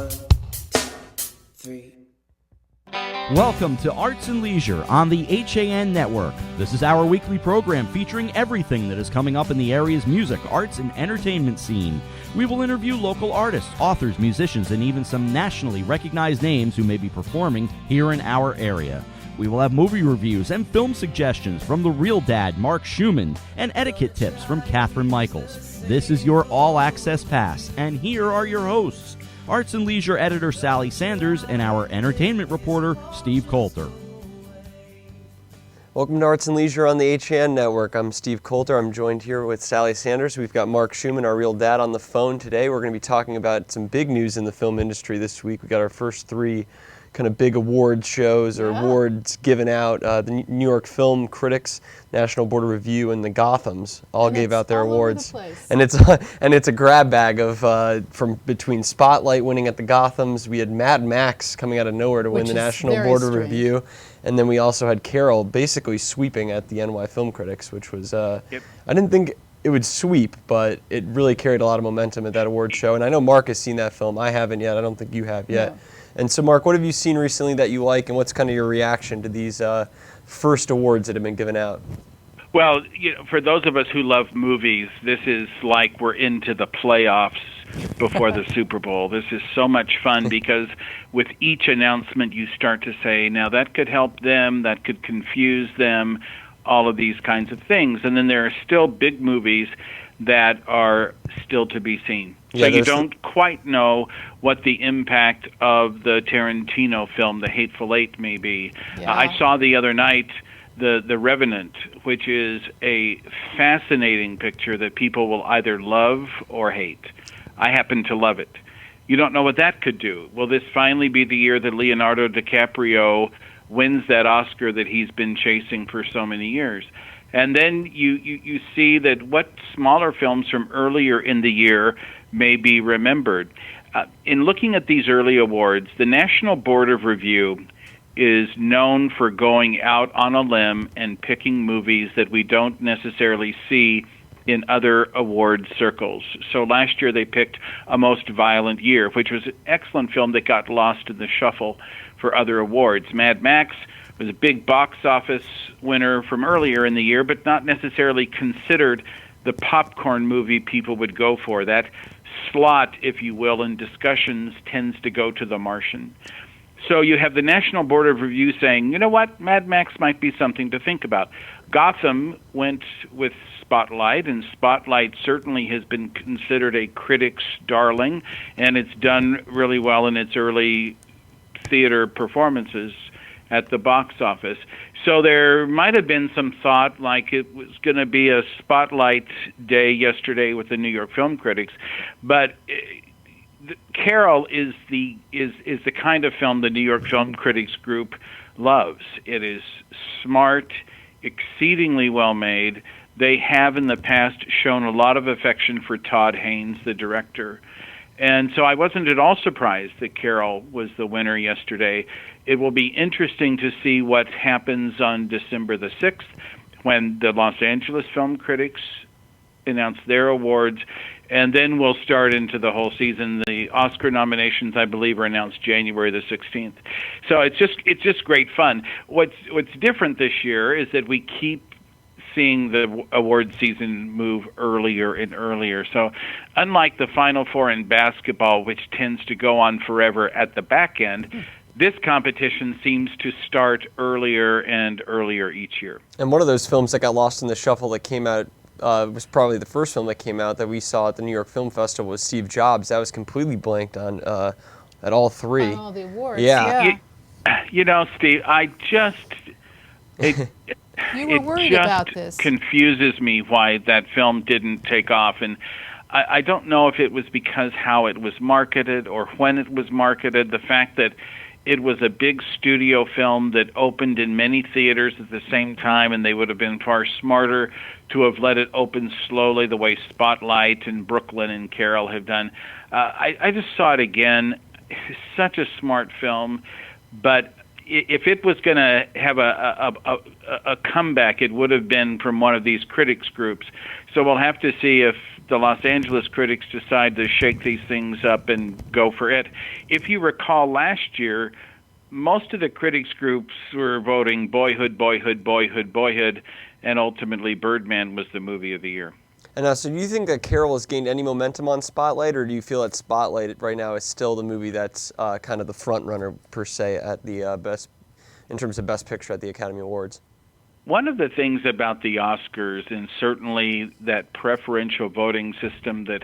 3. Welcome to Arts and Leisure on the HAN Network. This is our weekly program featuring everything that is coming up in the area's music, arts, and entertainment scene. We will interview local artists, authors, musicians, and even some nationally recognized names who may be performing here in our area. We will have movie reviews and film suggestions from the real dad, Mark Schumann, and etiquette tips from Catherine Michaels. This is your all-access pass, and here are your hosts, Arts and Leisure editor Sally Sanders and our entertainment reporter Steve Coulter. Welcome to Arts and Leisure on the HAN Network. I'm Steve Coulter. I'm joined here with Sally Sanders. We've got Mark Schumann, our real dad, on the phone today. We're going to be talking about some big news in the film industry this week. We got our first 3 kind of big awards shows or awards given out. The New York Film Critics, National Board of Review, and the Gothams all gave out their awards. And it's a grab bag of from between Spotlight winning at the Gothams. We had Mad Max coming out of nowhere to win the National Board of Review, and then we also had Carol basically sweeping at the NY Film Critics, which was I didn't think it would sweep, but it really carried a lot of momentum at that award show. And I know Mark has seen that film. I haven't yet. I don't think you have yet. No. And so, Mark, what have you seen recently that you like, and what's kind of your reaction to these first awards that have been given out? Well, for those of us who love movies, this is like we're into the playoffs before the Super Bowl. This is so much fun because with each announcement you start to say, now that could help them, that could confuse them, all of these kinds of things. And then there are still big movies that are still to be seen. So you don't quite know what the impact of the Tarantino film, The Hateful Eight, may be. Yeah. I saw the other night The Revenant, which is a fascinating picture that people will either love or hate. I happen to love it. You don't know what that could do. Will this finally be the year that Leonardo DiCaprio wins that Oscar that he's been chasing for so many years? And then you see that what smaller films from earlier in the year may be remembered. In looking at these early awards, the National Board of Review is known for going out on a limb and picking movies that we don't necessarily see in other award circles. So last year they picked A Most Violent Year, which was an excellent film that got lost in the shuffle for other awards. Mad Max was a big box office winner from earlier in the year, but not necessarily considered the popcorn movie people would go for. That slot, if you will, in discussions tends to go to The Martian. So you have the National Board of Review saying, you know what, Mad Max might be something to think about. Gotham went with Spotlight, and Spotlight certainly has been considered a critic's darling, and it's done really well in its early theater performances at the box office. So there might have been some thought like it was going to be a Spotlight day yesterday with the New York Film Critics, but Carol is the kind of film the New York Film Critics Group loves. It is smart, exceedingly well made. They have in the past shown a lot of affection for Todd Haynes, the director. And so I wasn't at all surprised that Carol was the winner yesterday. It will be interesting to see what happens on December the 6th when the Los Angeles Film Critics announce their awards, and then we'll start into the whole season. The Oscar nominations, I believe, are announced January the 16th. So it's just great fun. What's different this year is that we keep seeing the award season move earlier and earlier. So unlike the Final Four in basketball, which tends to go on forever at the back end, this competition seems to start earlier and earlier each year. And one of those films that got lost in the shuffle that came out was probably the first film that came out that we saw at the New York Film Festival was Steve Jobs. That was completely blanked on at all 3. Oh, the awards. Yeah. You know, Steve, You were worried about this. It confuses me why that film didn't take off, and I don't know if it was because how it was marketed or when it was marketed. The fact that it was a big studio film that opened in many theaters at the same time, and they would have been far smarter to have let it open slowly the way Spotlight and Brooklyn and Carol have done. I just saw it again. It's such a smart film, but if it was going to have a comeback, it would have been from one of these critics groups. So we'll have to see if the Los Angeles critics decide to shake these things up and go for it. If you recall last year, most of the critics groups were voting Boyhood, Boyhood, Boyhood, Boyhood, and ultimately Birdman was the movie of the year. And so do you think that Carol has gained any momentum on Spotlight, or do you feel that Spotlight right now is still the movie that's kind of the front runner per se at the in terms of Best Picture at the Academy Awards? One of the things about the Oscars, and certainly that preferential voting system that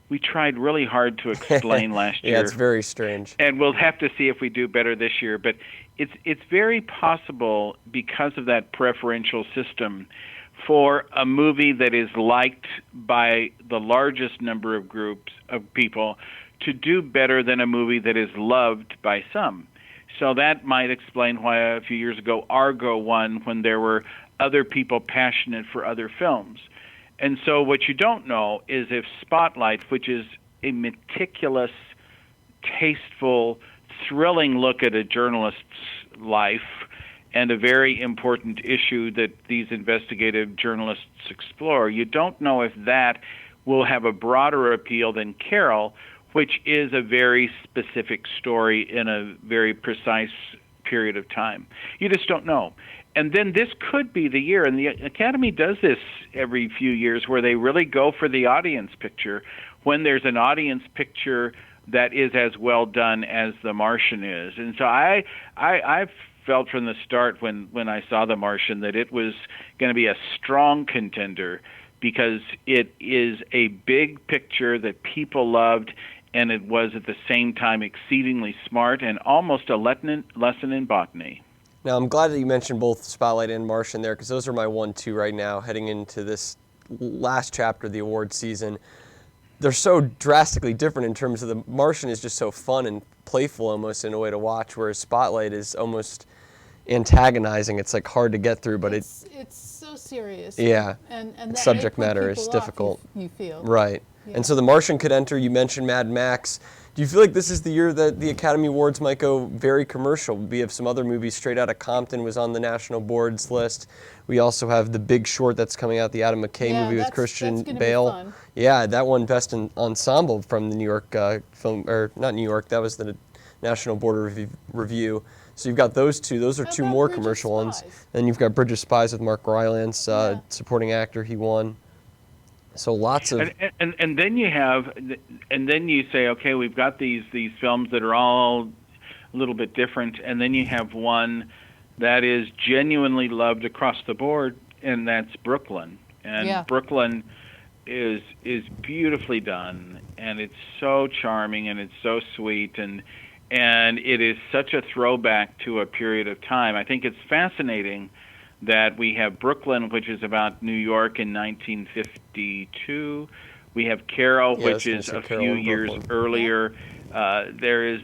we tried really hard to explain last year. Yeah, it's very strange. And we'll have to see if we do better this year. But it's very possible, because of that preferential system, for a movie that is liked by the largest number of groups of people to do better than a movie that is loved by some. So that might explain why a few years ago Argo won when there were other people passionate for other films. And so what you don't know is if Spotlight, which is a meticulous, tasteful, thrilling look at a journalist's life and a very important issue that these investigative journalists explore, you don't know if that will have a broader appeal than Carol, which is a very specific story in a very precise period of time. You just don't know. And then this could be the year, and the Academy does this every few years, where they really go for the audience picture when there's an audience picture that is as well done as The Martian is. And so I've felt from the start when I saw The Martian that it was going to be a strong contender, because it is a big picture that people loved, and it was at the same time exceedingly smart and almost a lesson in botany. Now, I'm glad that you mentioned both Spotlight and Martian there, because those are my 1-2 right now heading into this last chapter of the award season. They're so drastically different in terms of The Martian is just so fun and playful almost in a way to watch, whereas Spotlight is almost antagonizing. It's like hard to get through, but it's so serious. Yeah, and that subject may put matter people is off, difficult. You feel. Right. Yeah. And so The Martian could enter. You mentioned Mad Max. Do you feel like this is the year that the Academy Awards might go very commercial? We have some other movies. Straight Outta Compton was on the National Board's list. We also have The Big Short that's coming out, the Adam McKay movie with Christian Bale. Be fun. Yeah, that won Best Ensemble from the New York film, or not New York, that was the National Board Review. So you've got those two. Those are two more Bridge of commercial ones. Spies? Then you've got Bridge of Spies with Mark Rylance, supporting actor, he won. So lots of and then you have, and then you say, okay, we've got these films that are all a little bit different, and then you have one that is genuinely loved across the board, and that's Brooklyn. And Brooklyn is beautifully done, and it's so charming, and it's so sweet, and it is such a throwback to a period of time. I think it's fascinating that we have Brooklyn, which is about New York in 1952. We have Carol, which is a few years earlier. There is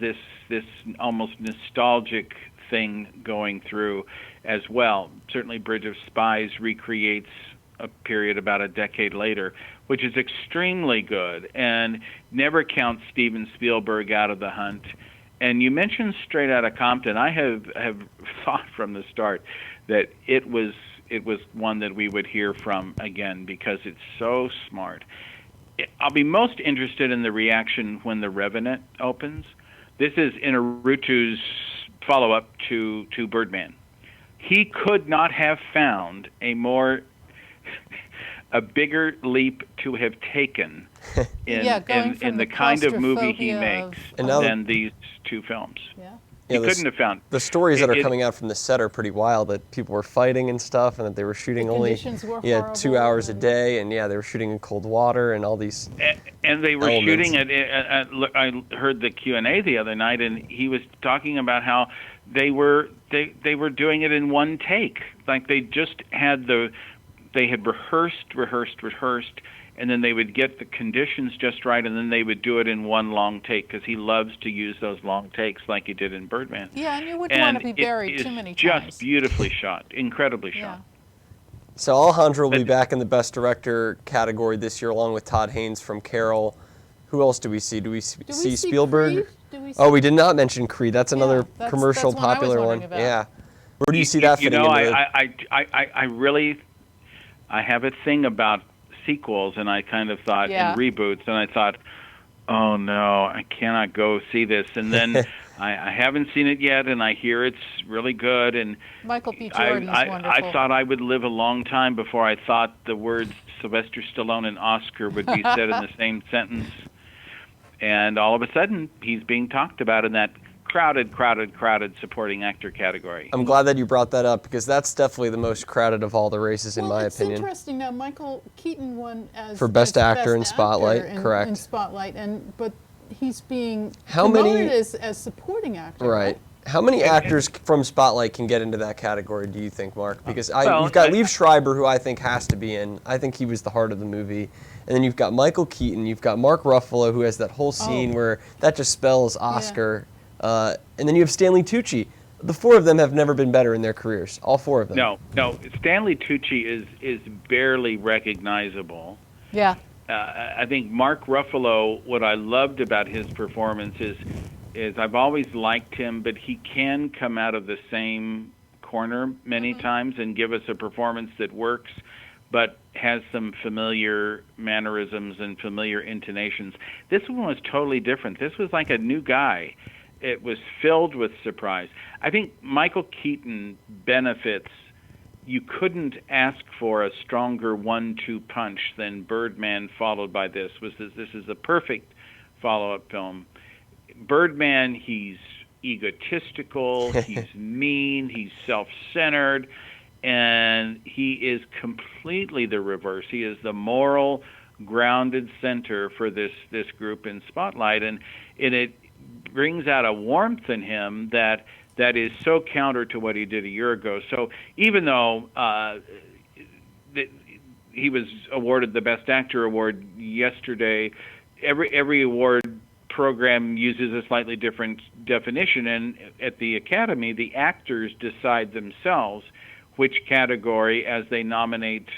this almost nostalgic thing going through as well. Certainly Bridge of Spies recreates a period about a decade later, which is extremely good, and never counts Steven Spielberg out of the hunt. And you mentioned Straight Outta Compton. I have thought from the start that it was one that we would hear from again, because it's so smart. I'll be most interested in the reaction when The Revenant opens. This is Inarritu's follow-up to Birdman. He could not have found a bigger leap to have taken in the kind of movie he makes than these two films. He couldn't have found. The stories that are coming out from the set are pretty wild, that people were fighting and stuff, and that they were shooting only 2 hours a day, and they were shooting in cold water and all these and they were elements. shooting I heard the Q&A the other night, and he was talking about how they were doing it in one take. Like they just had they had rehearsed, and then they would get the conditions just right, and then they would do it in one long take, because he loves to use those long takes like he did in Birdman. Yeah, and you wouldn't want to be buried too many times. Just beautifully shot, incredibly shot. So Alejandro will be back in the Best Director category this year, along with Todd Haynes from Carol. Who else do we see? Do we see Spielberg? We did not mention Creed. That's another commercial popular one. Yeah. Where do you see that fitting into I really, I have a thing about sequels, and I kind of thought, Yeah. in reboots, and I thought, oh no, I cannot go see this. And then I haven't seen it yet, and I hear it's really good. And Michael B. Jordan's wonderful. I thought I would live a long time before I thought the words Sylvester Stallone and Oscar would be said in the same sentence. And all of a sudden, he's being talked about in that crowded supporting actor category. I'm glad that you brought that up, because that's definitely the most crowded of all the races, in my opinion. It's interesting now. Michael Keaton won as Best Actor in Best Spotlight, Actor correct? In Spotlight, but he's being promoted as supporting actor. Right. How many actors from Spotlight can get into that category, do you think, Mark? Because you've got Liev Schreiber, who I think has to be in. I think he was the heart of the movie. And then you've got Michael Keaton. You've got Mark Ruffalo, who has that whole scene where that just spells Oscar. Yeah. And then you have Stanley Tucci. The four of them have never been better in their careers. All four of them. No. Stanley Tucci is barely recognizable. Yeah. I think Mark Ruffalo, what I loved about his performance is I've always liked him, but he can come out of the same corner many times and give us a performance that works, but has some familiar mannerisms and familiar intonations. This one was totally different. This was like a new guy. It was filled with surprise. I think Michael Keaton benefits. You couldn't ask for a stronger 1-2 punch than Birdman followed by this. This is a perfect follow-up film. Birdman, he's egotistical, he's mean, he's self-centered, and he is completely the reverse. He is the moral, grounded center for this group in Spotlight, and it brings out a warmth in him that is so counter to what he did a year ago. So even though he was awarded the Best Actor award yesterday, every award program uses a slightly different definition, and at the Academy, the actors decide themselves which category, as they nominate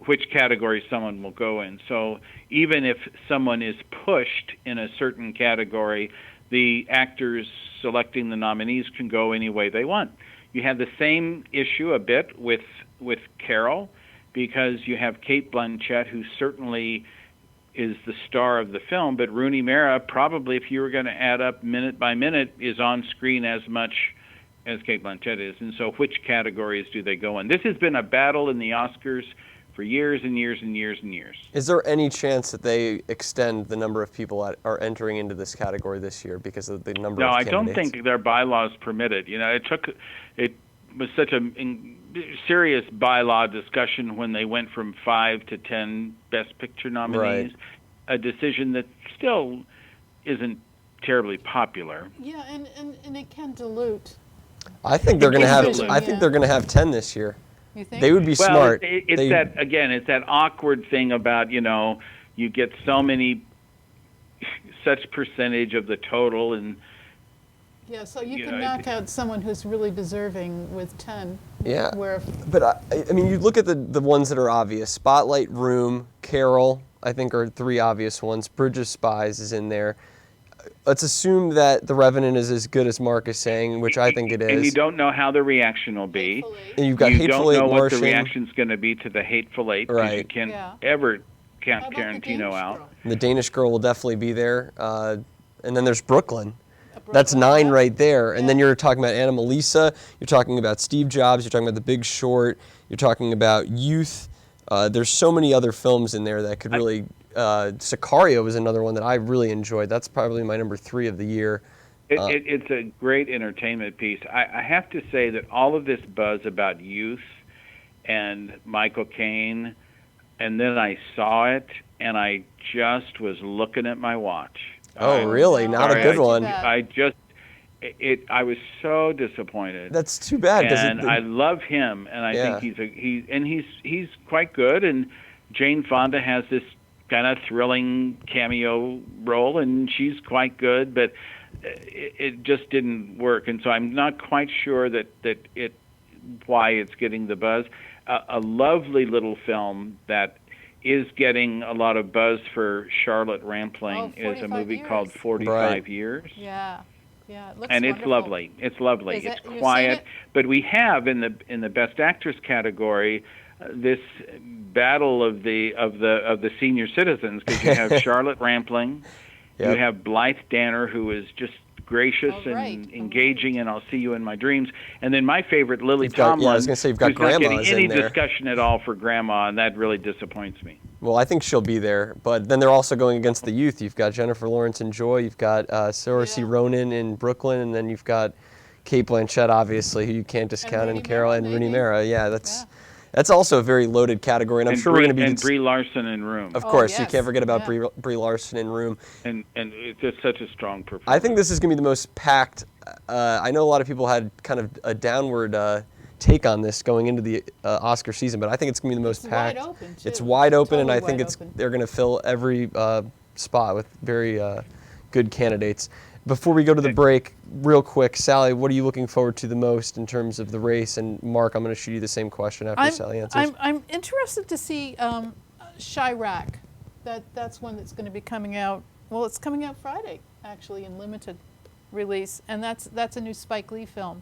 which category someone will go in. So even if someone is pushed in a certain category, the actors selecting the nominees can go any way they want. You have the same issue a bit with Carol, because you have Cate Blanchett, who certainly is the star of the film, but Rooney Mara, probably, if you were going to add up minute by minute, is on screen as much as Cate Blanchett is. And so which categories do they go in? This has been a battle in the Oscars for years and years and years and years. Is there any chance that they extend the number of people that are entering into this category this year because of the number of candidates? No, I don't think their bylaws permit it. You know, it was such a serious bylaw discussion when they went from 5 to 10 Best Picture nominees, a decision that still isn't terribly popular. Yeah, and it can dilute. I think they're going to have. I think they're going to have 10 this year. You think? They would be smart. It's that awkward thing about, you get such percentage of the total, and yeah, so you can knock out someone who's really deserving with 10. Yeah, but I mean, you look at the ones that are obvious. Spotlight, Room, Carol, I think are three obvious ones. Bridge of Spies is in there. Let's assume that The Revenant is as good as Mark is saying, which I think it is. And you don't know how the reaction will be. And you've got Hateful Eight, You don't know what Martian. The reaction's going to be to the Hateful Eight, because you can't ever count Tarantino out. The Danish Girl will definitely be there. And then there's Brooklyn. That's 9 right there. And then you're talking about Anomalisa. You're talking about Steve Jobs. You're talking about The Big Short. You're talking about Youth. There's so many other films in there that could really... Sicario was another one that I really enjoyed. That's probably my number 3 of the year. It's a great entertainment piece. I have to say that all of this buzz about Youth and Michael Caine, and then I saw it, and I just was looking at my watch. Oh, really? Not a good one. I was so disappointed. That's too bad. And I love him, and I think he's quite good. And Jane Fonda has this kind of thrilling cameo role, and she's quite good, but it just didn't work. And so I'm not quite sure why it's getting the buzz. A lovely little film that is getting a lot of buzz for Charlotte Rampling is a movie called 45 Years. Yeah. Yeah, it looks and wonderful. It's lovely. It's lovely. It's quiet. But we have in the Best Actress category this battle of the senior citizens, because you have Charlotte Rampling, Yep. you have Blythe Danner, who is just gracious and engaging, and I'll see you in my dreams. And then my favorite, Lily Tomlin, I was going to say, you've got who's not Grandma's getting any in there. discussion at all for Grandma, and that really disappoints me. Well, I think she'll be there, but then they're also going against the youth. You've got Jennifer Lawrence in Joy, you've got Saoirse Ronan in Brooklyn, and then you've got Cate Blanchett, obviously, who you can't discount, and Carol and Rooney Mara. Yeah, that's also a very loaded category, and I'm sure we're going to be... And Brie Larson in Room. Of course, you can't forget about Brie Larson in Room. And it's just such a strong performance. I think this is going to be the most packed... I know a lot of people had kind of a downward take on this going into the Oscar season, but I think it's going to be the most packed. It's wide open, too. It's wide open, and I Totally think they're going to fill every spot with very good candidates. Before we go to the break, real quick, Sally, what are you looking forward to the most in terms of the race? And Mark, I'm going to shoot you the same question after Sally answers. I'm interested to see Chirac. That's one that's going to be coming out. Well, it's coming out Friday, actually, in limited release, and that's a new Spike Lee film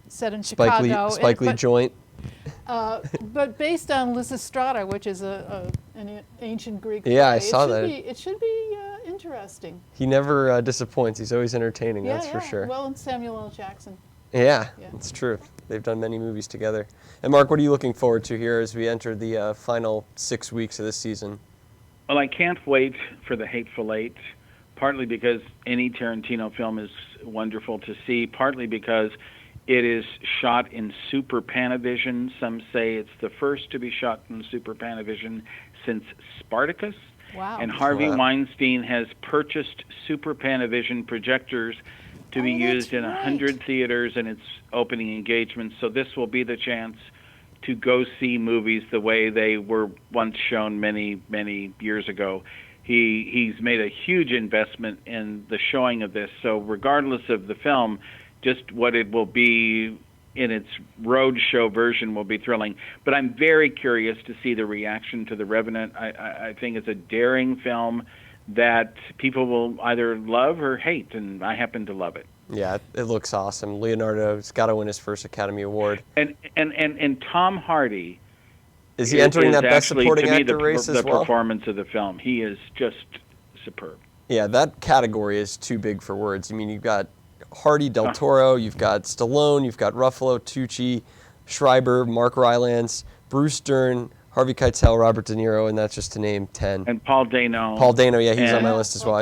set in Chicago. Spike Lee joint. But based on Lysistrata, which is an ancient Greek play. Yeah, I saw that. It should be interesting. He never disappoints. He's always entertaining, that's for sure. Well, and Samuel L. Jackson. Yeah, it's true. They've done many movies together. And Mark, what are you looking forward to here as we enter the final 6 weeks of this season? Well, I can't wait for The Hateful Eight, partly because any Tarantino film is wonderful to see, partly because it is shot in Super Panavision. Some say it's the first to be shot in Super Panavision since Spartacus. Wow. And Harvey Weinstein has purchased Super Panavision projectors to be used in 100 theaters in its opening engagements. So this will be the chance to go see movies the way they were once shown many, many years ago. He's made a huge investment in the showing of this. So regardless of the film, just what it will be in its roadshow version will be thrilling. But I'm very curious to see the reaction to The Revenant. I think it's a daring film that people will either love or hate, and I happen to love it. Yeah, it looks awesome. Leonardo's got to win his first Academy Award. And Tom Hardy is he entering that Best Supporting Actor race as well? The performance of the film, he is just superb. Yeah, that category is too big for words. I mean, you've got Hardy, Del Toro, you've got Stallone, you've got Ruffalo, Tucci, Schreiber, Mark Rylance, Bruce Dern, Harvey Keitel, Robert De Niro, and that's just to name 10. And Paul Dano. Paul Dano, yeah, he's on my list as well.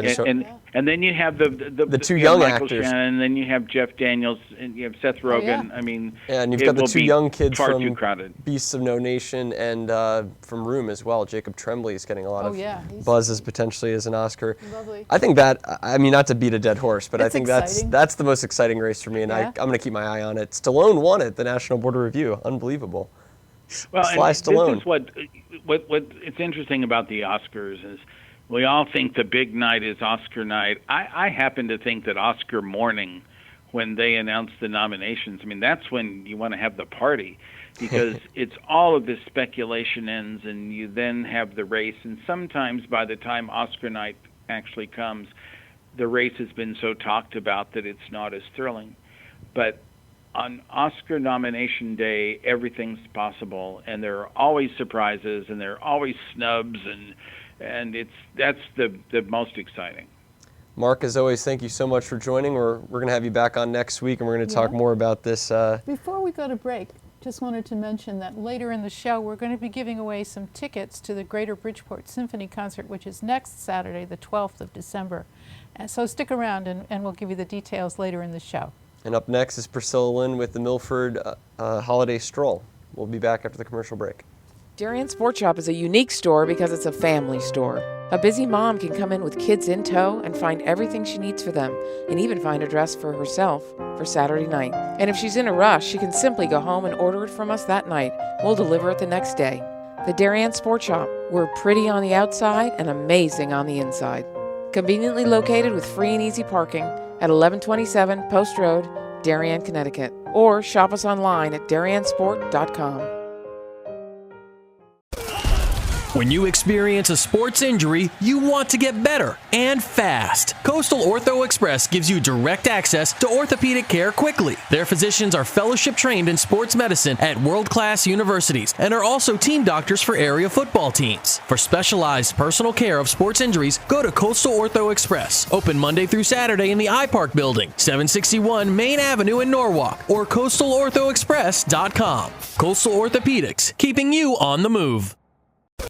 And then you have the two young Michael actors. Shannon, and then you have Jeff Daniels, and you have Seth Rogen. I mean, and you've got the two young kids far from too crowded. Beasts of No Nation and from Room as well. Jacob Tremblay is getting a lot of buzz as potentially as an Oscar. Lovely. I think that, I mean, not to beat a dead horse, but I think exciting. that's the most exciting race for me, and I'm going to keep my eye on it. Stallone won it, the National Board of Review. Unbelievable. Well, Sly Stallone. This is what it's interesting about the Oscars is we all think the big night is Oscar night. I happen to think that Oscar morning, when they announce the nominations, I mean, that's when you want to have the party, because it's all of this speculation ends, and you then have the race. And sometimes by the time Oscar night actually comes, the race has been so talked about that it's not as thrilling. But on Oscar nomination day, everything's possible, and there are always surprises, and there are always snubs, and that's the most exciting. Mark, as always, thank you so much for joining. We're going to have you back on next week, and we're going to talk more about this. Before we go to break, just wanted to mention that later in the show, we're going to be giving away some tickets to the Greater Bridgeport Symphony Concert, which is next Saturday, the 12th of December. And so stick around, and we'll give you the details later in the show. And up next is Priscilla Lynn with the Milford Holiday Stroll. We'll be back after the commercial break. Darien Sport Shop is a unique store because it's a family store. A busy mom can come in with kids in tow and find everything she needs for them, and even find a dress for herself for Saturday night. And if she's in a rush, she can simply go home and order it from us that night. We'll deliver it the next day. The Darien Sport Shop. We're pretty on the outside and amazing on the inside. Conveniently located with free and easy parking at 1127 Post Road, Darien, Connecticut. Or shop us online at dariensport.com. When you experience a sports injury, you want to get better and fast. Coastal Ortho Express gives you direct access to orthopedic care quickly. Their physicians are fellowship trained in sports medicine at world-class universities and are also team doctors for area football teams. For specialized personal care of sports injuries, go to Coastal Ortho Express. Open Monday through Saturday in the iPark building, 761 Main Avenue in Norwalk, or coastalorthoexpress.com. Coastal Orthopedics, keeping you on the move.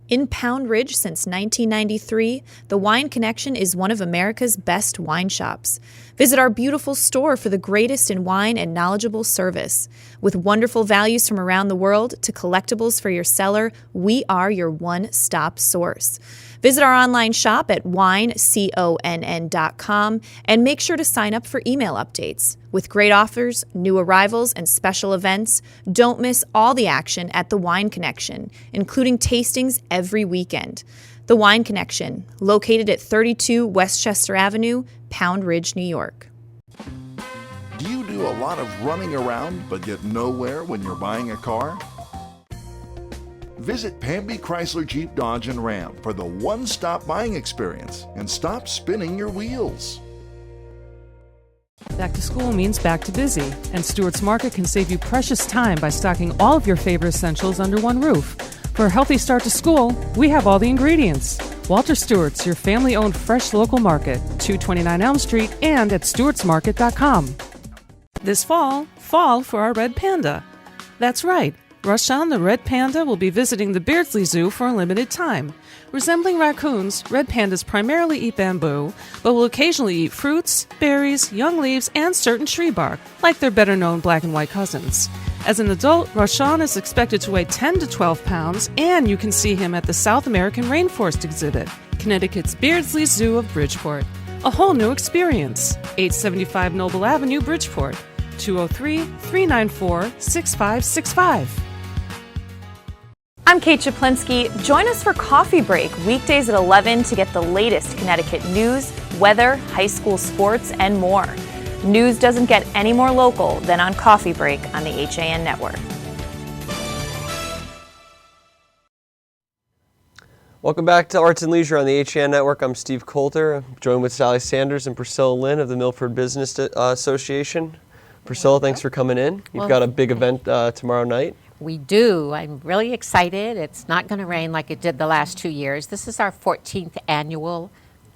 In Pound Ridge since 1993, the Wine Connection is one of America's best wine shops. Visit our beautiful store for the greatest in wine and knowledgeable service. With wonderful values from around the world to collectibles for your cellar, we are your one-stop source. Visit our online shop at wineconn.com and make sure to sign up for email updates. With great offers, new arrivals, and special events, don't miss all the action at The Wine Connection, including tastings every weekend. The Wine Connection, located at 32 Westchester Avenue, Pound Ridge, New York. Do you do a lot of running around but get nowhere when you're buying a car? Visit Pamby Chrysler Jeep Dodge and Ram for the one-stop buying experience and stop spinning your wheels. Back to school means back to busy, and Stewart's Market can save you precious time by stocking all of your favorite essentials under one roof. For a healthy start to school, we have all the ingredients. Walter Stewart's, your family-owned fresh local market, 229 Elm Street and at stewartsmarket.com. This fall for our red panda. That's right. Rashawn the red panda will be visiting the Beardsley Zoo for a limited time. Resembling raccoons, red pandas primarily eat bamboo, but will occasionally eat fruits, berries, young leaves, and certain tree bark, like their better-known black and white cousins. As an adult, Rashawn is expected to weigh 10 to 12 pounds, and you can see him at the South American Rainforest exhibit, Connecticut's Beardsley Zoo of Bridgeport. A whole new experience. 875 Noble Avenue, Bridgeport. 203-394-6565. I'm Kate Chaplinsky. Join us for Coffee Break, weekdays at 11 to get the latest Connecticut news, weather, high school sports, and more. News doesn't get any more local than on Coffee Break on the HAN Network. Welcome back to Arts and Leisure on the HAN Network. I'm Steve Coulter. I'm joined with Sally Sanders and Priscilla Lynn of the Milford Business Association. Priscilla, thanks for coming in. You've got a big event tomorrow night. We do. I'm really excited. It's not going to rain like it did the last 2 years. This is our 14th annual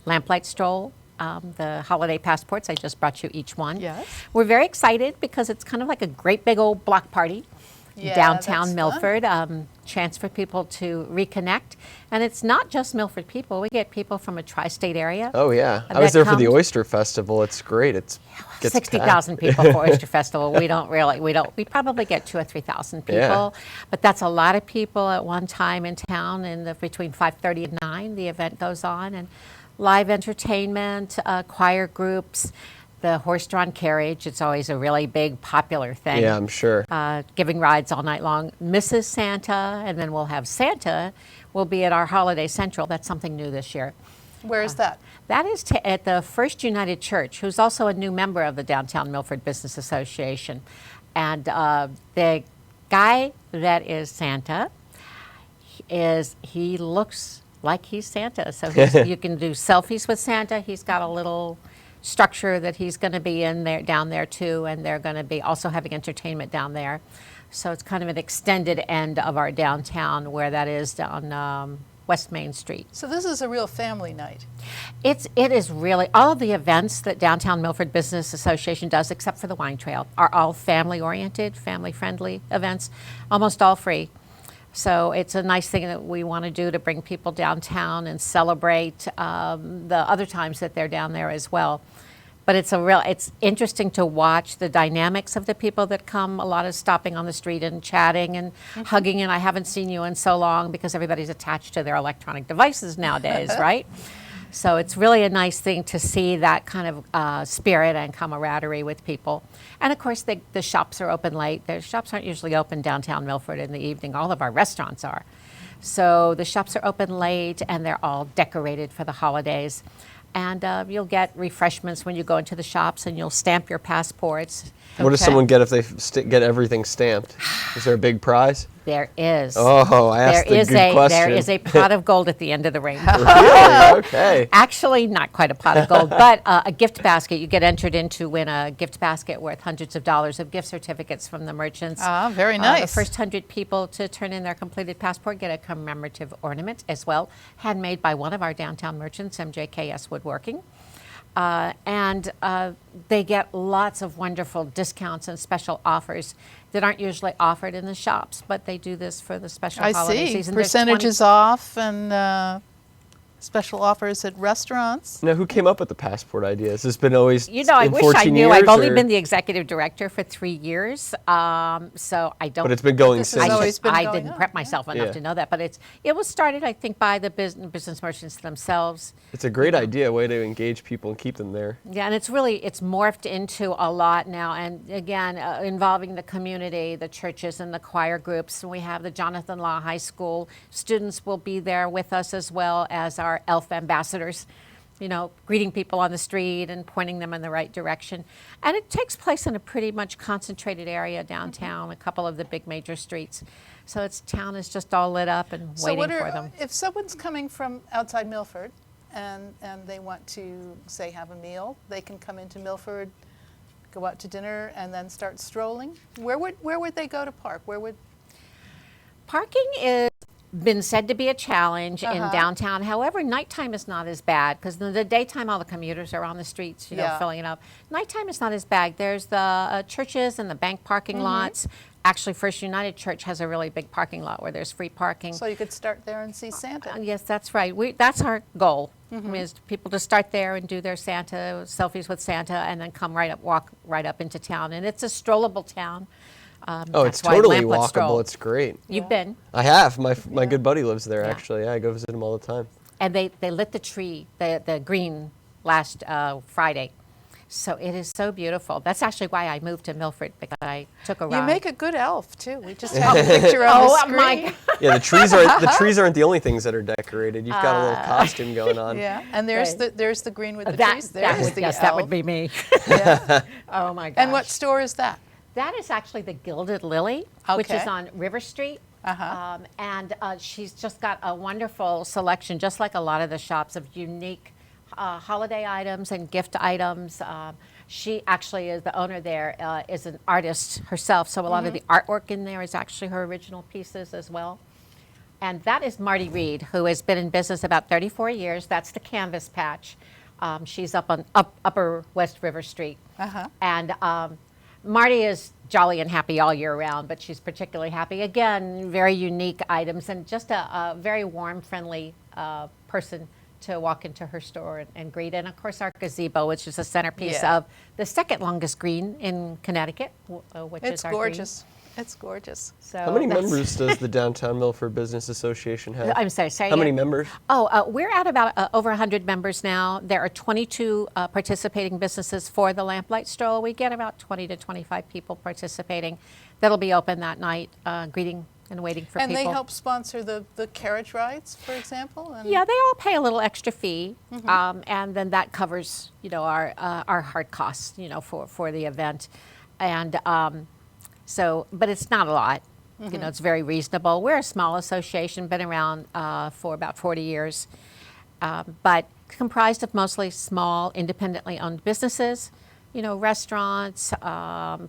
Lamplight Stroll. The holiday passports, I just brought you each one. Yes. We're very excited because it's kind of like a great big old block party. Yeah, downtown that's Milford, chance for people to reconnect. And it's not just Milford people. We get people from a tri-state area. Oh, yeah. I was there for the Oyster Festival. It's great. It's 60,000 people for Oyster Festival. We probably get 2,000 or 3,000 people. Yeah. But that's a lot of people at one time in town. And between 5:30 and 9, the event goes on. And live entertainment, choir groups. The horse-drawn carriage, it's always a really big, popular thing. Yeah, I'm sure. Giving rides all night long. Mrs. Santa, and then we'll have Santa, will be at our Holiday Central. That's something new this year. Where is that? That is at the First United Church, who's also a new member of the Downtown Milford Business Association. And the guy that is Santa, he looks like he's Santa. So you can do selfies with Santa. He's got a little structure that he's going to be in there, down there too, and they're going to be also having entertainment down there. So it's kind of an extended end of our downtown, where that is on West Main Street. So this is a real family night. It is really, all of the events that Downtown Milford Business Association does, except for the wine trail, are all family-oriented, family-friendly events, almost all free. So it's a nice thing that we want to do to bring people downtown and celebrate the other times that they're down there as well. But it's interesting to watch the dynamics of the people that come. A lot of stopping on the street and chatting and hugging, and I haven't seen you in so long, because everybody's attached to their electronic devices nowadays, right? So it's really a nice thing to see that kind of spirit and camaraderie with people. And of course, the shops are open late. The shops aren't usually open downtown Milford in the evening. All of our restaurants are. So the shops are open late, and they're all decorated for the holidays. And you'll get refreshments when you go into the shops, and you'll stamp your passports. What does someone get if they get everything stamped? Is there a big prize? There is. Oh, I asked There a is good question. There is a pot of gold at the end of the rainbow. Really? Okay. Actually, not quite a pot of gold, but a gift basket. You get entered in to win a gift basket worth hundreds of dollars of gift certificates from the merchants. Ah, very nice. The first 100 people to turn in their completed passport get a commemorative ornament as well, handmade by one of our downtown merchants, MJKS Woodworking. And they get lots of wonderful discounts and special offers that aren't usually offered in the shops, but they do this for the special I holiday see. season. There's Percentages off and special offers at restaurants. Now, who came up with the passport idea? Has this been always You know, I in wish I 14 knew. years, I've only or- been the executive director for 3 years, so I don't. But it's been going This has since. always been I going didn't on, prep myself enough Yeah. to know that, but it was started, I think, by the business merchants themselves. It's a great idea, way to engage people and keep them there. Yeah, and it's morphed into a lot now, and again, involving the community, the churches, and the choir groups. We have the Jonathan Law High School students will be there with us, as well as our ELF ambassadors, you know, greeting people on the street and pointing them in the right direction. And it takes place in a pretty much concentrated area downtown, a couple of the big major streets. So town is just all lit up and waiting for them. If someone's coming from outside Milford and they want to, say, have a meal, they can come into Milford, go out to dinner, and then start strolling? Where would they go to park? Parking is been said to be a challenge in downtown. However, nighttime is not as bad, because in the daytime all the commuters are on the streets, you know, filling it up. Nighttime is not as bad. There's the churches and the bank parking lots. Actually, First United Church has a really big parking lot where there's free parking. So you could start there and see Santa. Yes, that's right. That's our goal, is people to start there and do their Santa, selfies with Santa, and then walk right up into town. And it's a strollable town. It's That's why totally Lamplet walkable. Stroll. It's great. You've been. I have. My good buddy lives there, Yeah. actually. Yeah, I go visit him all the time. And they lit the tree, the green, last Friday. So it is so beautiful. That's actually why I moved to Milford, because I took a ride. You make a good elf, too. We just have a picture on the screen. my God. Yeah, the trees aren't the only things that are decorated. You've got a little costume going on. Yeah, and there's Right. the green with the That, trees. that There's would, the yes, elf. that would be me. Yeah. Oh, my gosh. And what store is that? That is actually the Gilded Lily, which Okay. is on River Street. And she's just got a wonderful selection, just like a lot of the shops, of unique holiday items and gift items. She actually is the owner there, is an artist herself, so a lot of the artwork in there is actually her original pieces as well. And that is Marty Reed, who has been in business about 34 years. That's the Canvas Patch. She's up on Upper West River Street. And Marty is jolly and happy all year round, but she's particularly happy. Again, very unique items, and just a very warm, friendly person to walk into her store and greet. And of course, our gazebo, which is the centerpiece of the second longest green in Connecticut, which It's is our gorgeous. It's gorgeous. So How many that's- members does the Downtown Milford Business Association have? I'm sorry, say How many again? members? We're at about over 100 members now. There are 22 participating businesses for the Lamplight Stroll. We get about 20 to 25 people participating. That'll be open that night, greeting and waiting for And people. they help sponsor the carriage rides, for example? And Yeah, they all pay a little extra fee, and then that covers, you know, our hard costs, you know, for the event, and but it's not a lot. You know, it's very reasonable. We're a small association, been around for about 40 years, but comprised of mostly small, independently owned businesses, you know, restaurants,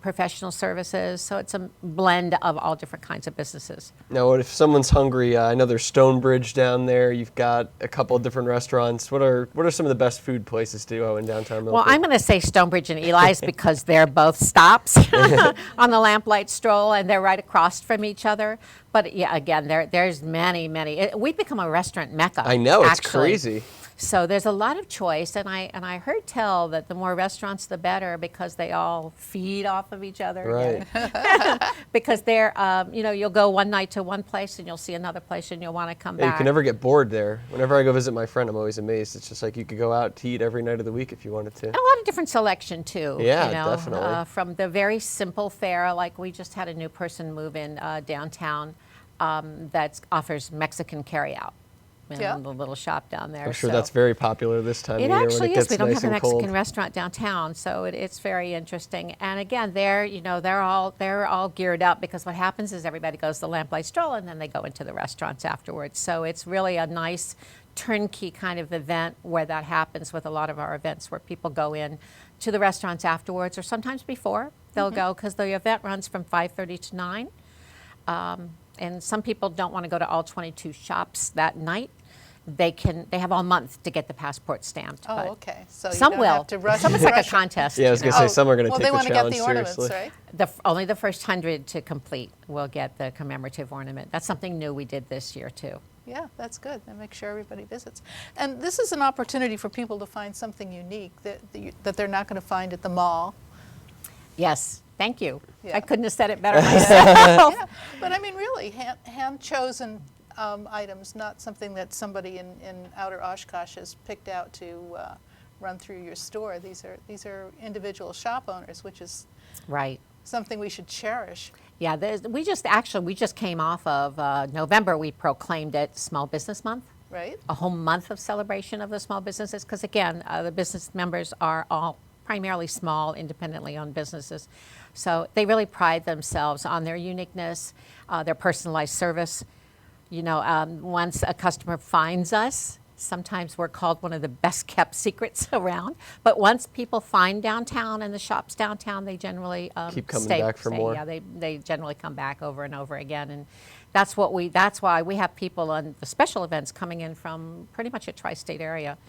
professional services. So it's a blend of all different kinds of businesses. Now, if someone's hungry, I know there's Stonebridge down there. You've got a couple of different restaurants. What are some of the best food places to go in downtown Milford? Well, I'm going to say Stonebridge and Eli's because they're both stops on the Lamplight Stroll, and they're right across from each other. But yeah, again, there's many. We've become a restaurant mecca. I know, it's actually. crazy. So there's a lot of choice, and I heard tell that the more restaurants, the better, because they all feed off of each other. Right. Because they're, you know, you'll go one night to one place, and you'll see another place, and you'll want to come Yeah, back. you can never get bored there. Whenever I go visit my friend, I'm always amazed. It's just like you could go out to eat every night of the week if you wanted to. And a lot of different selection too. Yeah, you know, definitely. From the very simple fare, like we just had a new person move in downtown that offers Mexican carryout. in the little shop down there. I'm sure so. that's very popular this time of It year when actually it is. gets We don't nice have a and Mexican cold. restaurant downtown, so it's very interesting. And again, they're all geared up, because what happens is everybody goes to the Lamplight Stroll and then they go into the restaurants afterwards. So it's really a nice turnkey kind of event where that happens with a lot of our events, where people go in to the restaurants afterwards, or sometimes before. They'll go, because the event runs from 5:30 to 9. And some people don't want to go to all 22 shops that night. They have all month to get the passport stamped. Oh, but okay. So some you don't will. have to rush. Some is like a contest. Yeah, I was going to say some are going to take they the want to get challenge the ornaments, seriously. right? Only the first 100 to complete will get the commemorative ornament. That's something new we did this year too. Yeah, that's good. And make sure everybody visits. And this is an opportunity for people to find something unique that they're not going to find at the mall. Yes, thank you. Yeah. I couldn't have said it better myself. Yeah, but I mean, really, hand-chosen items, not something that somebody in outer Oshkosh has picked out to run through your store. These are individual shop owners, which is Right. something we should cherish. Yeah, we just came off of November. We proclaimed it Small Business Month. Right? A whole month of celebration of the small businesses, because again, the business members are all primarily small, independently owned businesses. So they really pride themselves on their uniqueness, their personalized service. Once a customer finds us, sometimes we're called one of the best kept secrets around. But once people find downtown and the shops downtown, they generally Keep coming back for more. Yeah, they generally come back over and over again. And that's why we have people on the special events coming in from pretty much a tri-state area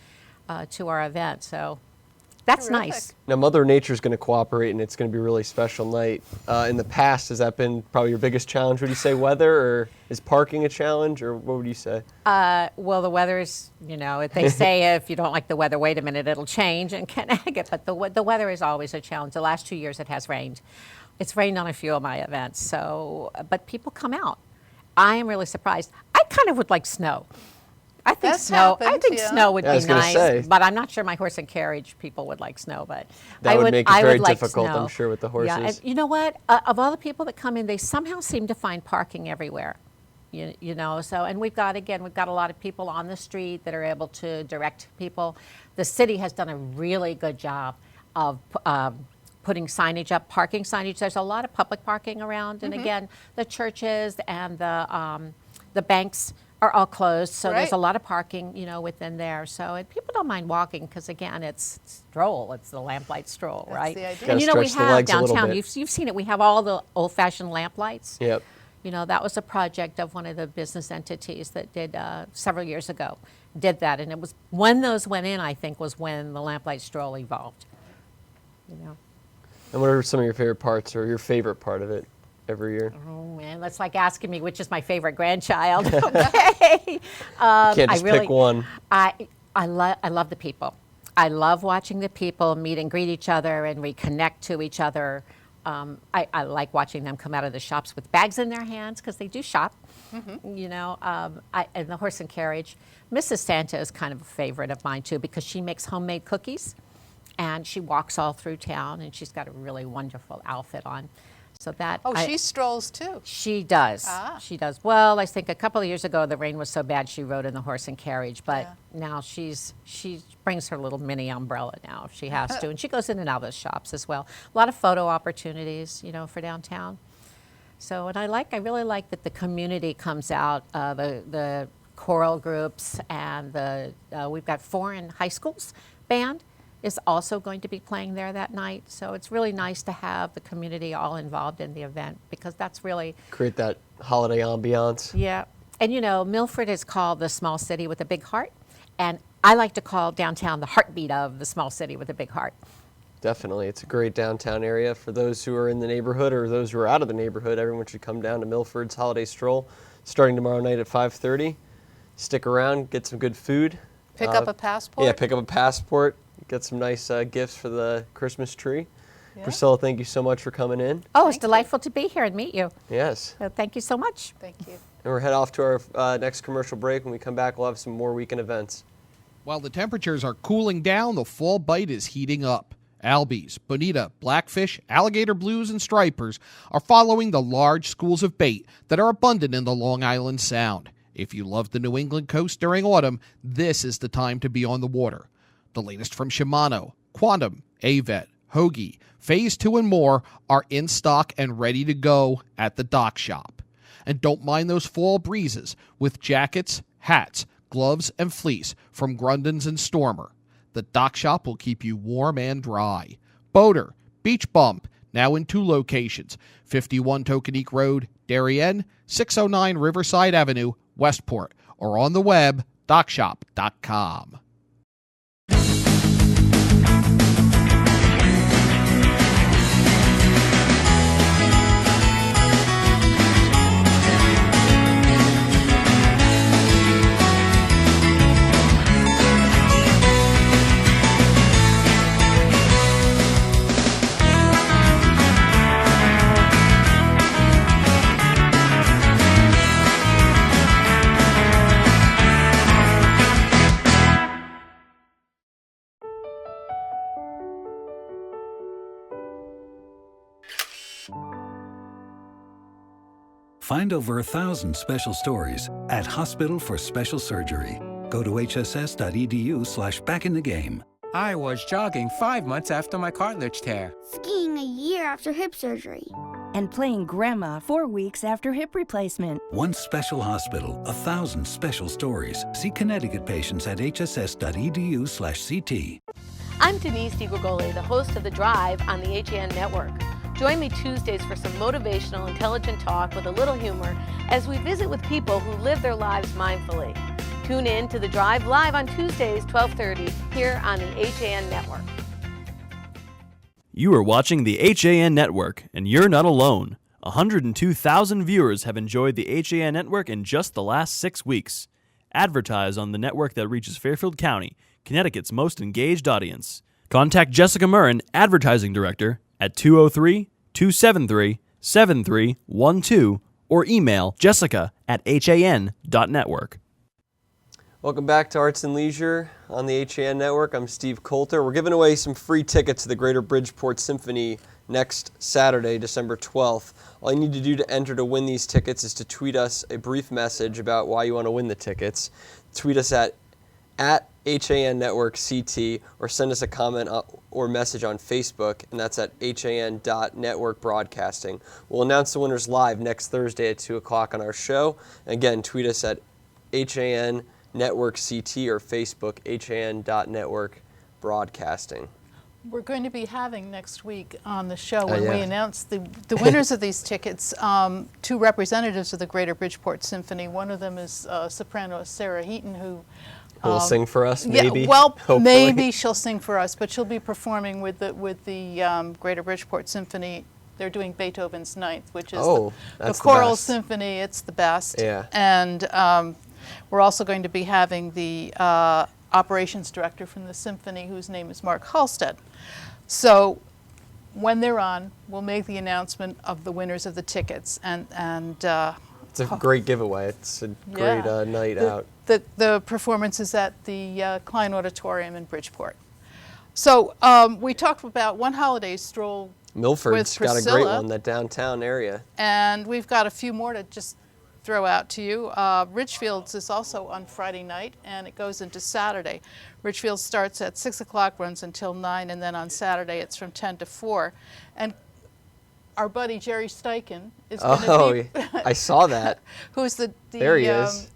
to our event. So that's Terrific. nice. Now, Mother Nature's going to cooperate, and it's going to be a really special night. In the past, has that been probably your biggest challenge? Would you say weather, or is parking a challenge, or what would you say? Well, the weather is, they say if you don't like the weather, wait a minute, it'll change in Connecticut. But the weather is always a challenge. The last 2 years it has rained. It's rained on a few of my events. But people come out. I am really surprised. I kind of would like snow. I think That's happened, yeah. snow would Yeah, I be was gonna nice, say. but I'm not sure my horse and carriage people would like snow. But That would make it I very would like difficult, snow. I'm sure, with the horses. Yeah, and you know what? Of all the people that come in, they somehow seem to find parking everywhere. So, and we've got a lot of people on the street that are able to direct people. The city has done a really good job of putting signage up, parking signage. There's a lot of public parking around, and again, the churches and the banks are all closed, so there's a lot of parking, within there. So and people don't mind walking, because again, it's stroll. It's the lamplight stroll, That's right? the idea. And Gotta we stretch the have legs a little downtown. bit. You've seen it. We have all the old-fashioned lamplights. Yep. That was a project of one of the business entities that did several years ago. Did that, and it was when those went in. I think was when the lamplight stroll evolved. And what are some of your favorite parts, or your favorite part of it every year? Oh man, that's like asking me which is my favorite grandchild. Okay, Can't just pick one. I love the people. I love watching the people meet and greet each other and reconnect to each other. I like watching them come out of the shops with bags in their hands, because they do shop. And the horse and carriage. Mrs. Santa is kind of a favorite of mine too, because she makes homemade cookies, and she walks all through town, and she's got a really wonderful outfit on. So that She strolls too. she does. Ah. She does. Well, I think a couple of years ago the rain was so bad she rode in the horse and carriage, but Yeah. now she brings her little mini umbrella now if she has to, and she goes in and out of the shops as well. A lot of photo opportunities, for downtown. So, and I really like that the community comes out, the choral groups, and we've got foreign high schools band is also going to be playing there that night. So it's really nice to have the community all involved in the event, because that's really, Create that holiday ambiance. yeah. And Milford is called the small city with a big heart. And I like to call downtown the heartbeat of the small city with a big heart. Definitely. It's a great downtown area. For those who are in the neighborhood or those who are out of the neighborhood, everyone should come down to Milford's Holiday Stroll starting tomorrow night at 5:30. Stick around, get some good food. Pick up a passport. Yeah, pick up a passport. Get some nice gifts for the Christmas tree. Yeah. Priscilla, thank you so much for coming in. Oh, it's delightful to be here and meet you. Yes. So thank you so much. Thank you. And we're head off to our next commercial break. When we come back, we'll have some more weekend events. While the temperatures are cooling down, the fall bite is heating up. Albies, bonita, blackfish, alligator blues, and stripers are following the large schools of bait that are abundant in the Long Island Sound. If you love the New England coast during autumn, this is the time to be on the water. The latest from Shimano, Quantum, Avet, Hoagie, Phase 2 and more are in stock and ready to go at the Dock Shop. And don't mind those fall breezes with jackets, hats, gloves, and fleece from Grundens and Stormer. The Dock Shop will keep you warm and dry. Boater, Beach Bump, now in 2 locations, 51 Tokenique Road, Darien, 609 Riverside Avenue, Westport, or on the web, dockshop.com. Find over 1,000 special stories at Hospital for Special Surgery. Go to hss.edu/backinthegame. I was jogging 5 months after my cartilage tear. Skiing a year after hip surgery. And playing grandma 4 weeks after hip replacement. One special hospital, 1,000 special stories. See Connecticut patients at hss.edu/CT. I'm Denise DiGregoli, the host of The Drive on the HAN Network. Join me Tuesdays for some motivational, intelligent talk with a little humor as we visit with people who live their lives mindfully. Tune in to The Drive live on Tuesdays, 12:30, here on the HAN Network. You are watching the HAN Network, and you're not alone. 102,000 viewers have enjoyed the HAN Network in just the last 6 weeks. Advertise on the network that reaches Fairfield County, Connecticut's most engaged audience. Contact Jessica Murrin, Advertising Director, at 203-273-7312 or email jessica@han.network. Welcome back to Arts and Leisure on the HAN Network. I'm Steve Coulter. We're giving away some free tickets to the Greater Bridgeport Symphony next Saturday, December 12th. All you need to do to enter to win these tickets is to tweet us a brief message about why you want to win the tickets. Tweet us at HAN Network CT, or send us a comment or message on Facebook, and that's at HAN.network broadcasting. We'll announce the winners live next Thursday at 2 o'clock on our show. Again, tweet us at HAN Network CT or Facebook, HAN.network broadcasting. We're going to be having next week on the show, when we announce the winners of these tickets, 2 representatives of the Greater Bridgeport Symphony. One of them is soprano Sarah Heaton, who will sing for us, maybe? Yeah, well, hopefully. Maybe she'll sing for us, but she'll be performing with the Greater Bridgeport Symphony. They're doing Beethoven's Ninth, which is the choral symphony. It's the best. Yeah. And we're also going to be having the operations director from the symphony, whose name is Mark Halstead. So when they're on, we'll make the announcement of the winners of the tickets. And it's a great giveaway. It's a great night out. The performance is at the Klein Auditorium in Bridgeport. So we talked about One Holiday Stroll. Milford's got a great one, that downtown area. And we've got a few more to just throw out to you. Richfield's is also on Friday night, and it goes into Saturday. Richfield starts at 6 o'clock, runs until 9, and then on Saturday it's from 10 to 4. And our buddy Jerry Steichen is going to be... I saw that. Who's the there he is.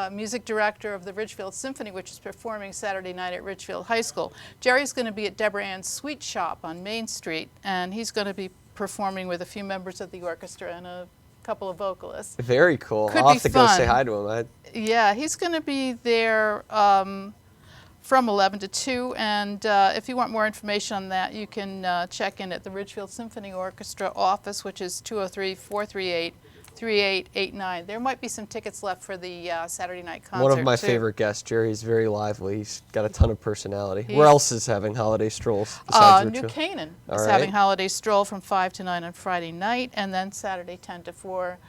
Music director of the Richfield Symphony, which is performing Saturday night at Richfield High School. Jerry's going to be at Deborah Ann's Sweet Shop on Main Street, and he's going to be performing with a few members of the orchestra and a couple of vocalists. Very cool. Could I'll have be to fun. go say hi to him. Yeah, he's going to be there from 11 to 2, and if you want more information on that, you can check in at the Richfield Symphony Orchestra office, which is 203-438-3889. There might be some tickets left for the Saturday night concert. One of my too. favorite guests. Jerry's very lively. He's got a ton of personality. Where else is having holiday strolls besides New Richfield? Canaan All is right. having holiday stroll from 5 to 9 on Friday night, and then Saturday 10 to 4.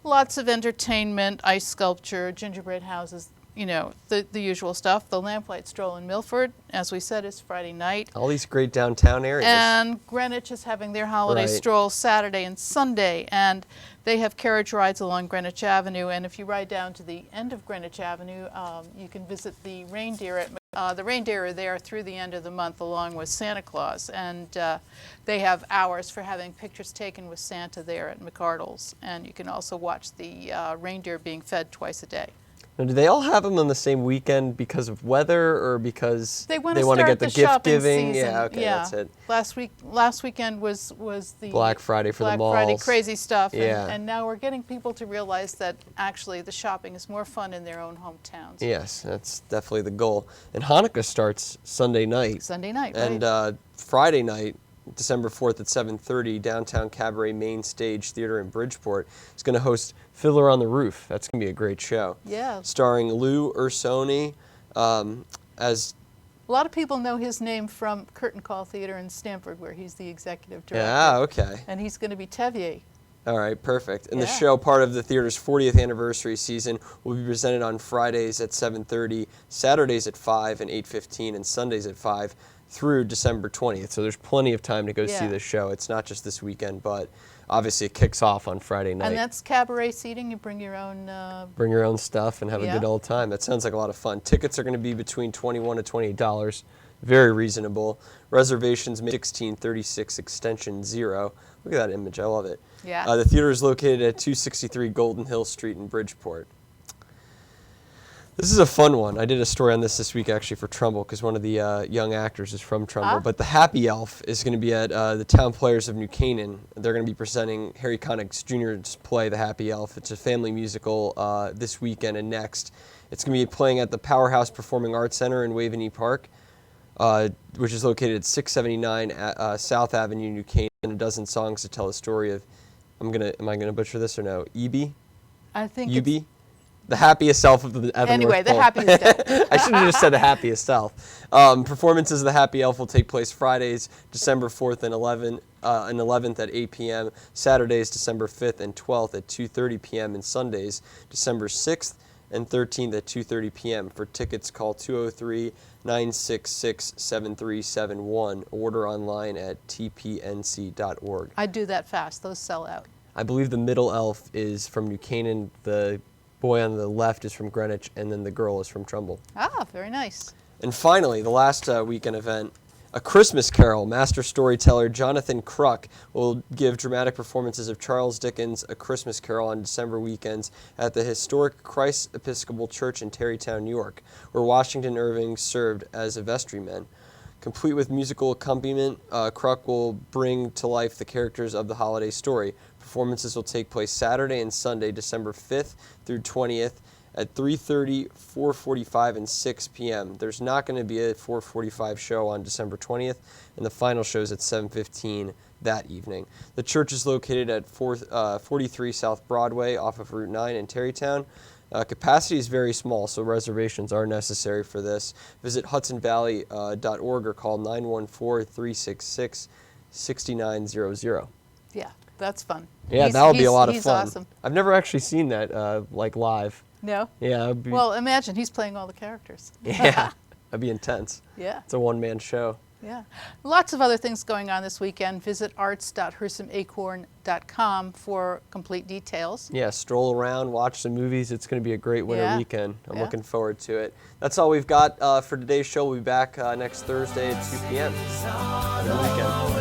Lots of entertainment, ice sculpture, gingerbread houses. the usual stuff. The Lamplight Stroll in Milford, as we said, is Friday night. All these great downtown areas. And Greenwich is having their holiday Right. stroll Saturday and Sunday, and they have carriage rides along Greenwich Avenue. And if you ride down to the end of Greenwich Avenue, you can visit the reindeer. The reindeer are there through the end of the month, along with Santa Claus, and they have hours for having pictures taken with Santa there at McArdle's. And you can also watch the reindeer being fed twice a day. Now, do they all have them on the same weekend because of weather or because They want to to get the gift shopping giving? season. Yeah, okay, that's it. Last weekend was the Black Friday for the Black Friday malls. crazy stuff, Yeah. and now we're getting people to realize that actually the shopping is more fun in their own hometowns. Yes, that's definitely the goal. And Hanukkah starts Sunday night. Sunday night, And right? Friday night, December 4th at 7:30, Downtown Cabaret Main Stage Theater in Bridgeport is going to host Fiddler on the Roof. That's going to be a great show. Yeah. Starring Lou Ursoni as... A lot of people know his name from Curtain Call Theater in Stamford, where he's the executive director. Yeah, okay. And he's going to be Tevier. All right, perfect. And the Yeah. show, part of the theater's 40th anniversary season, will be presented on Fridays at 7:30, Saturdays at 5 and 8:15, and Sundays at 5 through December 20th. So there's plenty of time to go see Yeah. this show. It's not just this weekend, but obviously it kicks off on Friday night. And that's cabaret seating. You bring your own... Bring your own stuff and have a Yeah. good old time. That sounds like a lot of fun. Tickets are going to be between $21 to $28. Very reasonable. Reservations 1636 extension 0. Look at that image. I love it. Yeah. The theater is located at 263 Golden Hill Street in Bridgeport. This is a fun one. I did a story on this week actually for Trumbull because one of the young actors is from Trumbull. But the Happy Elf is going to be at the Town Players of New Canaan. They're going to be presenting Harry Connick's Jr.'s play, The Happy Elf. It's a family musical this weekend and next. It's going to be playing at the Powerhouse Performing Arts Center in Waveney Park, which is located at 679 South Avenue, New Canaan. A dozen songs to tell the story of, am I gonna butcher this or no? Ebi? I think Ubi? The happiest self of the Anyway, North the Pole. happiest elf. I should have just said the happiest self. Performances of the Happy Elf will take place Fridays, December 4th and 11th at 8 p.m., Saturdays, December 5th and 12th at 2:30 p.m., and Sundays, December 6th and 13th at 2:30 p.m. For tickets, call 203-966-7371. Order online at tpnc.org. I do that fast. Those sell out. I believe the middle elf is from New Canaan, the boy on the left is from Greenwich, and then the girl is from Trumbull. Ah, very nice. And finally, the last weekend event, A Christmas Carol. Master storyteller Jonathan Cruck will give dramatic performances of Charles Dickens' A Christmas Carol on December weekends at the historic Christ Episcopal Church in Tarrytown, New York, where Washington Irving served as a vestryman. Complete with musical accompaniment, Cruck will bring to life the characters of the holiday story. Performances will take place Saturday and Sunday, December 5th through 20th at 3:30, 4:45, and 6 p.m. There's not going to be a 4:45 show on December 20th, and the final show is at 7:15 that evening. The church is located at 43 South Broadway off of Route 9 in Tarrytown. Capacity is very small, so reservations are necessary for this. Visit hudsonvalley.org or call 914-366-6900. Yeah, that's fun. Yeah, that'll be a lot of he's fun. Awesome. I've never actually seen that live. No? Yeah. It'd be, Well, imagine he's playing all the characters. yeah, that'd be intense. Yeah. It's a one-man show. Yeah. Lots of other things going on this weekend. Visit arts.hersamacorn.com for complete details. Yeah, stroll around, watch some movies. It's going to be a great winter weekend. I'm Yeah. looking forward to it. That's all we've got for today's show. We'll be back next Thursday at 2 p.m. Have a good weekend.